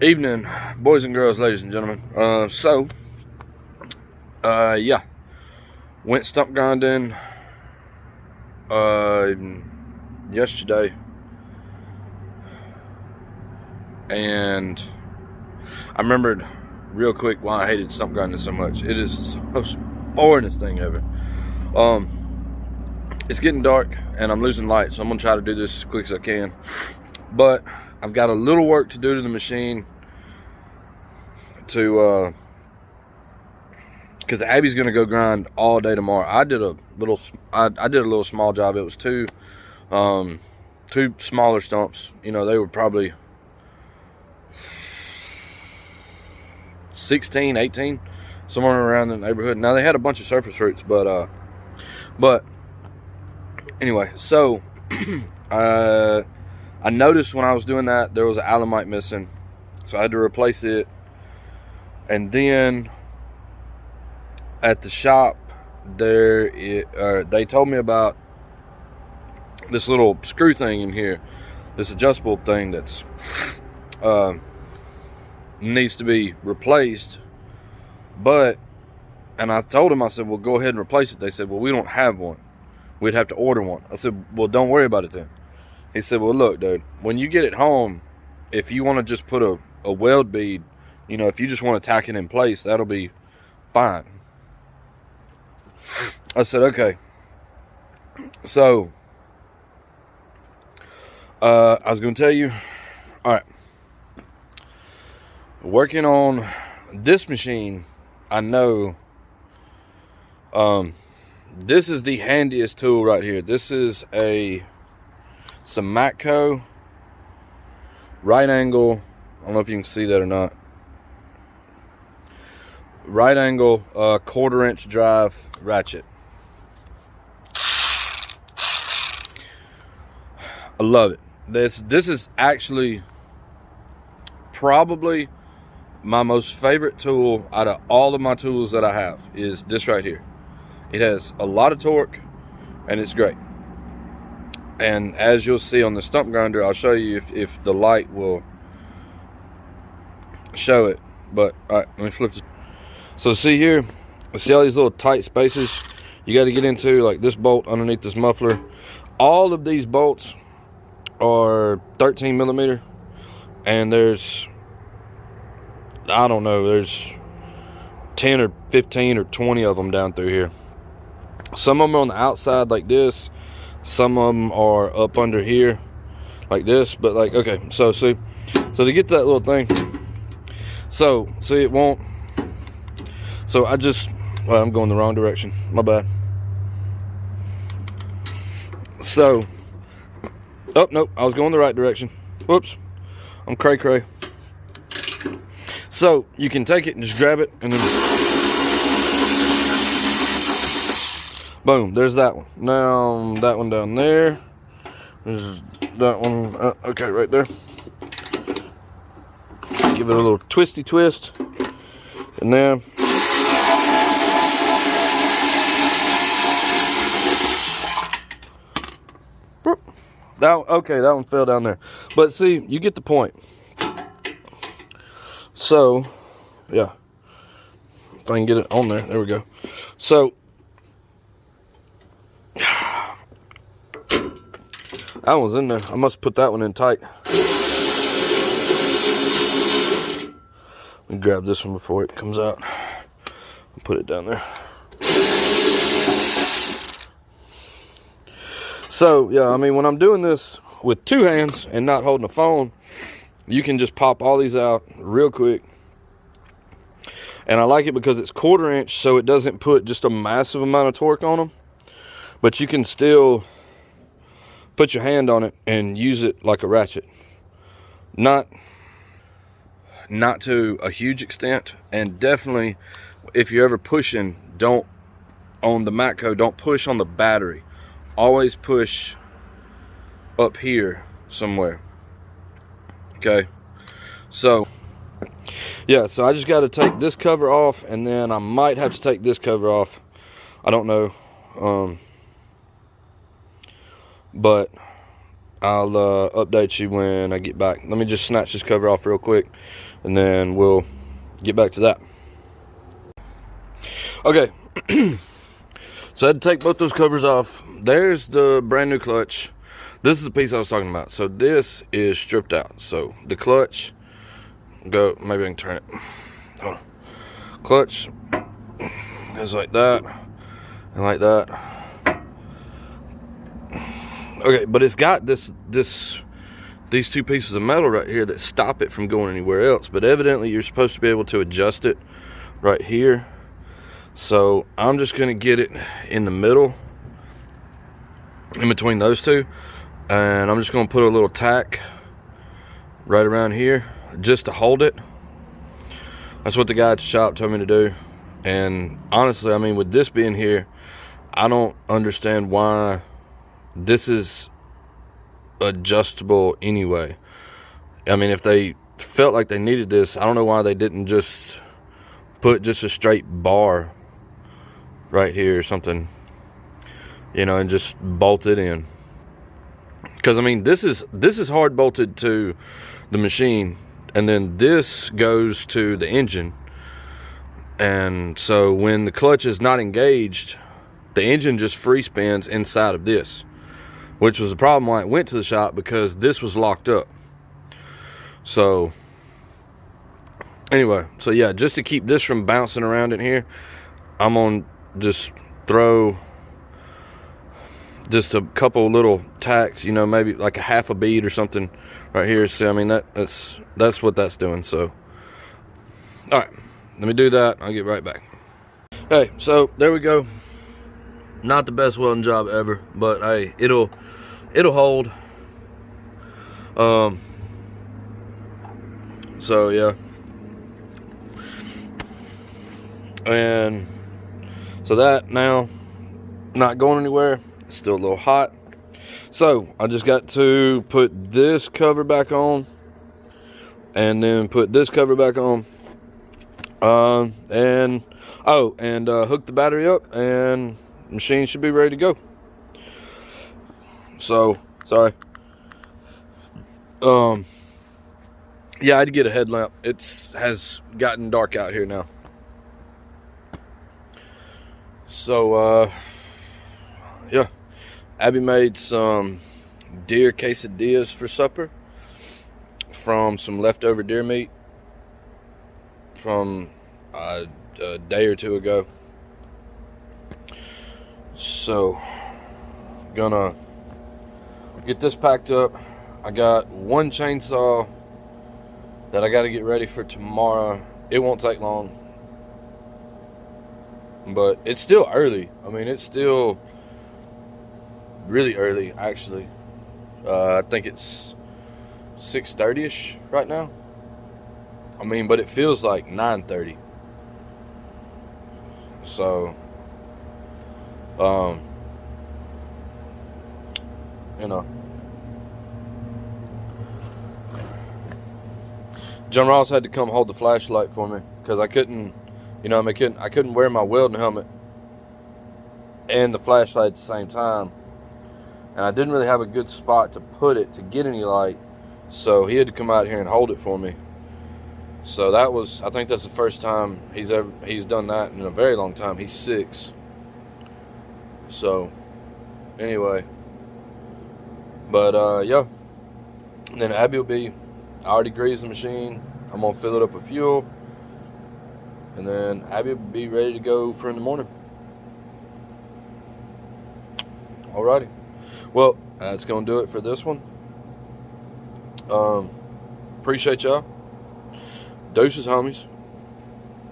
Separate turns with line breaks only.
Evening, boys and girls, ladies and gentlemen. Yeah, went stump grinding yesterday, and I remembered real quick why I hated stump grinding so much. It is the most boringest thing ever. It's getting dark and I'm losing light, so I'm gonna try to do this as quick as I can. But I've got a little work to do to the machine to because Abby's gonna go grind all day tomorrow. I did a little small job. It was two smaller stumps. You know, they were probably 16, 18, somewhere around the neighborhood. Now they had a bunch of surface roots, but anyway, so I noticed when I was doing that there was an alumite missing, so I had to replace it. And then at the shop they told me about this little screw thing in here, this adjustable thing that's needs to be replaced. And I told them, I said, well, go ahead and replace it. They said, well, we don't have one, we'd have to order one. I said, well, don't worry about it then. He said, well, look, dude, when you get it home, if you want to just put a weld bead, you know, if you just want to tack it in place, that'll be fine. I said, okay. So I was going to tell you, all right, working on this machine, I know this is the handiest tool right here. This is some Matco right angle, I don't know if you can see that or not, right angle 1/4 inch drive ratchet. I love it. This is actually probably my most favorite tool out of all of my tools that I have, is this right here. It has a lot of torque and it's great. And as you'll see on the stump grinder, I'll show you if the light will show it. But all right, let me flip this. So see here, see all these little tight spaces you got to get into, like this bolt underneath this muffler. All of these bolts are 13 millimeter, and there's, I don't know, there's 10 or 15 or 20 of them down through here. Some of them are on the outside like this, some of them are up under here like this. But like, okay, so see, so to get that little thing, so see, it won't, so well, I'm going the wrong direction, my bad. So, oh nope, I was going the right direction. Whoops, I'm cray cray. So you can take it and just grab it, and then boom, there's that one. Now that one down there, there's that one, okay, right there. Give it a little twisty twist, and then okay, that one fell down there. But see, you get the point. So, yeah, if I can get it on there we go. So, that one's in there. I must put that one in tight. Let me grab this one before it comes out and put it down there. So, yeah, I mean, when I'm doing this with two hands and not holding a phone, you can just pop all these out real quick. And I like it because it's 1/4 inch, so it doesn't put just a massive amount of torque on them. But you can still put your hand on it and use it like a ratchet. Not to a huge extent. And definitely, if you're ever pushing, don't, on the Matco, don't push on the battery. Always push up here somewhere. Okay, so yeah, so I just got to take this cover off, and then I might have to take this cover off, I don't know. But I'll update you when I get back. Let me just snatch this cover off real quick, and then we'll get back to that. Okay. So I had to take both those covers off. There's the brand new clutch. This is the piece I was talking about. So this is stripped out. So the clutch, maybe I can turn it. Hold on. Clutch is like that and like that. Okay, but it's got these two pieces of metal right here that stop it from going anywhere else. But evidently you're supposed to be able to adjust it right here. So I'm just gonna get it in the middle, in between those two, and I'm just gonna put a little tack right around here just to hold it. That's what the guy at the shop told me to do. And honestly, I mean, with this being here, I don't understand why this is adjustable anyway. I mean, if they felt like they needed this, I don't know why they didn't just put just a straight bar right here or something, you know, and just bolt it in. Because I mean, this is hard bolted to the machine, and then this goes to the engine. And so when the clutch is not engaged, the engine just free spins inside of this, which was the problem why it went to the shop, because this was locked up. So anyway, so yeah, just to keep this from bouncing around in here, I'm gonna just throw just a couple little tacks, you know, maybe like a half a bead or something right here. So I mean, that's what that's doing. So all right, let me do that. I'll get right back. Hey, so there we go. Not the best welding job ever, but hey, it'll hold. So yeah, and so that now not going anywhere. It's still a little hot. So I just got to put this cover back on, and then put this cover back on, and hook the battery up, and the machine should be ready to go. So sorry. Yeah, I had to get a headlamp. It has gotten dark out here now. So yeah, Abby made some deer quesadillas for supper from some leftover deer meat from a day or two ago. So gonna get this packed up. I got one chainsaw that I got to get ready for tomorrow. It won't take long, but it's still early. I mean, it's still really early, actually. I think it's 6:30ish right now. I mean, but it feels like 9:30. So, you know, John Ross had to come hold the flashlight for me because I couldn't, you know, I couldn't wear my welding helmet and the flashlight at the same time, and I didn't really have a good spot to put it to get any light, so he had to come out here and hold it for me. So that was, I think that's the first time he's done that in a very long time. He's 6. So anyway, but yeah, and then Abby will be, I already greased the machine. I'm gonna fill it up with fuel, and then Abby will be ready to go for in the morning. Alrighty, well, that's gonna do it for this one. Appreciate y'all. Deuces, homies.